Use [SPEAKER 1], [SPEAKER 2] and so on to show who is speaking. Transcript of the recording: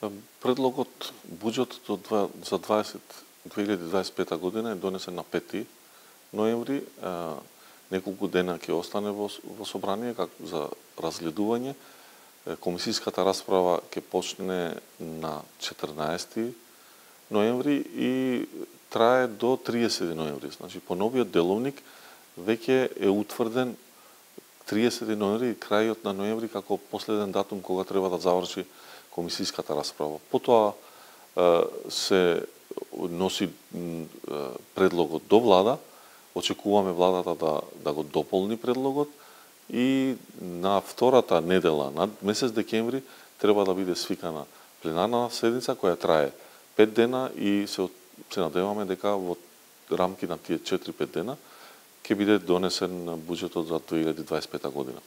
[SPEAKER 1] Предлогот буџетот за 2025 година е донесен на 5 ноември. Неколку дена ќе остане во собрание за разгледување. Комисиската расправа ќе почне на 14 ноември и трае до 30 ноември. Значи, по новиот деловник веќе е утврден 30 ноември, крајот на ноември како последен датум кога треба да заврши комисиската расправа. Потоа се носи предлогот до влада, очекуваме владата да го дополни предлогот и на втората недела на месец декември треба да биде свикана пленарна седница која трае 5 дена и се надеваме дека во рамки на тие 4-5 дена ќе биде донесен буџетот за 2025 година.